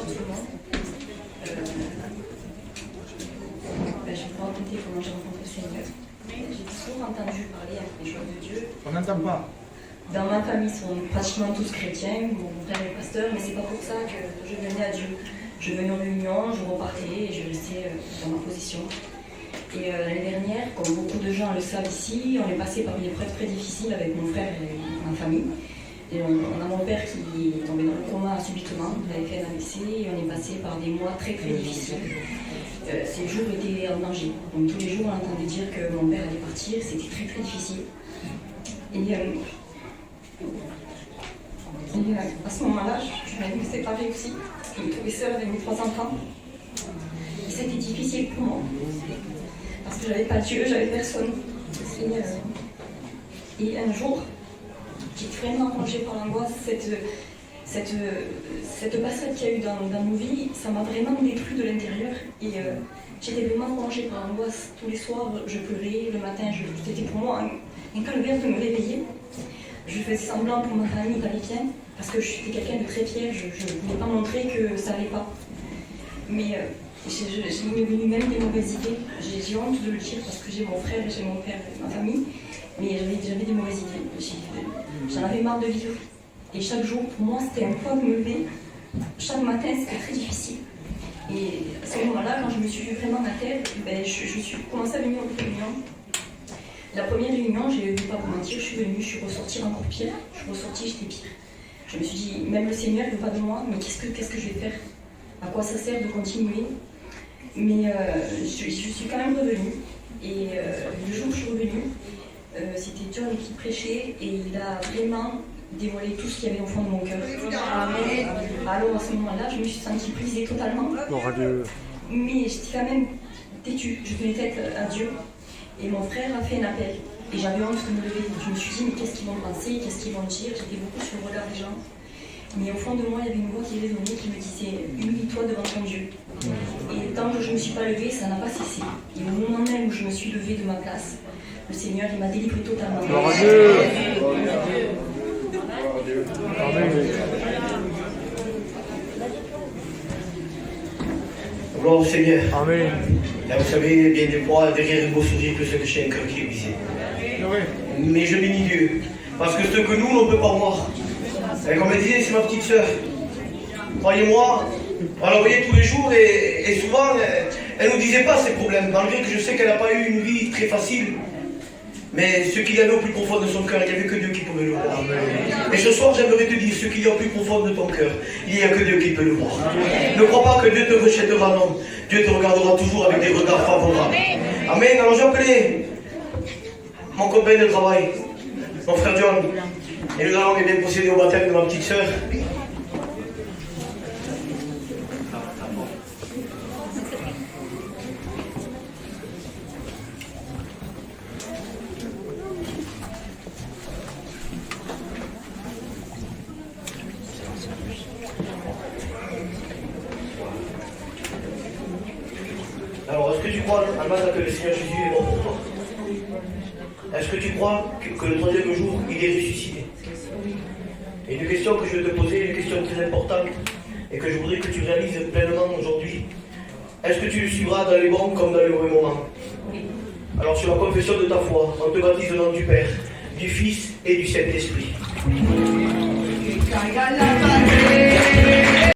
tout le monde. Je vais vous raconter comment j'ai rencontré le Seigneur. J'ai toujours entendu parler des choses de Dieu. On n'entend pas. Dans ma famille, ils sont pratiquement tous chrétiens. Mon père est pasteur, mais c'est pas pour ça que je venais à Dieu. Je venais en réunion, je repartais et je restais dans ma position. Et l'année dernière, comme beaucoup de gens le savent ici, on est passé par une épreuve très difficile avec mon frère et ma famille. Et on a mon père qui est tombé dans le coma subitement, il avait fait un AVC et on est passé par des mois très très difficiles. Ces jours étaient en danger. Donc tous les jours on entendait dire que mon père allait partir, c'était très très difficile. Et à ce moment-là, je m'avais séparée aussi, parce que je me trouvais seule avec mes 3 enfants. Et c'était difficile pour moi, parce que j'avais pas Dieu, j'avais personne. Et un jour, j'ai vraiment rongée par l'angoisse, cette passade qu'il y a eu dans nos vies, ça m'a vraiment détruit de l'intérieur. Et j'étais vraiment rongée par l'angoisse. Tous les soirs, je pleurais, le matin, c'était pour moi un calvaire de me réveiller. Je faisais semblant pour ma famille d'aller bien, parce que je suis quelqu'un de très fier, je ne voulais pas montrer que ça n'allait pas. Mais j'ai eu même des mauvaises idées. J'ai honte de le dire parce que j'ai mon frère et j'ai mon père et ma famille, mais j'avais des mauvaises idées. J'en avais marre de vivre. Et chaque jour, pour moi, c'était un poids de me lever. Chaque matin, c'était très difficile. Et à ce moment-là, quand je me suis vraiment à terre, je suis commencé à venir aux réunions. La première réunion, je ne vais pas vous mentir, je suis ressortie encore pire. Je suis ressortie, j'étais pire. Je me suis dit, même le Seigneur ne veut pas de moi, mais qu'est-ce que je vais faire? À quoi ça sert de continuer? Mais je suis quand même revenue. Et le jour où je suis revenue, c'était John qui prêchait et il a vraiment dévoilé tout ce qu'il y avait au fond de mon cœur. Alors à ce moment-là, je me suis sentie brisée totalement. Mais j'étais quand même têtue, je tenais tête à Dieu. Et mon frère a fait un appel. Et j'avais honte de me lever. Je me suis dit, mais qu'est-ce qu'ils vont penser? Qu'est-ce qu'ils vont dire? J'étais beaucoup sur le regard des gens. Mais au fond de moi, il y avait une voix qui résonnait, qui me disait, humilie-toi devant ton Dieu. Et tant que je ne me suis pas levée, ça n'a pas cessé. Et au moment même où je me suis levée de ma place, le Seigneur, il m'a délivrée totalement. Gloire à Dieu. Gloire au Seigneur. Amen. Là, vous savez, bien des fois, derrière le beau sourire, que ce que j'ai un cœur qui est brisé. Mais je bénis Dieu. Parce que ce que nous, on ne peut pas voir. Et comme elle disait, c'est ma petite sœur. Croyez-moi, on la voyait tous les jours et souvent, elle ne nous disait pas ses problèmes, malgré que je sais qu'elle n'a pas eu une vie très facile. Mais ce qu'il y avait au plus profond de son cœur, il n'y avait que Dieu qui pouvait le voir. Et ce soir, j'aimerais te dire, ce qu'il y a au plus profond de ton cœur, il n'y a que Dieu qui peut le voir. Ne crois pas que Dieu te rejettera, non. Dieu te regardera toujours avec des regards favorables. Amen. Alors j'ai appelé mon copain de travail, mon frère John, et nous allons bien procéder au baptême de ma petite sœur. Alors, est-ce que tu crois, Alma, que le Seigneur Jésus est mort pour toi? Est-ce que tu crois que le troisième jour, il est ressuscité? Et une question que je vais te poser, une question très importante, et que je voudrais que tu réalises pleinement aujourd'hui. Est-ce que tu le suivras dans les bons comme dans les mauvais moments? Alors, sur la confession de ta foi, on te baptise au nom du Père, du Fils et du Saint-Esprit.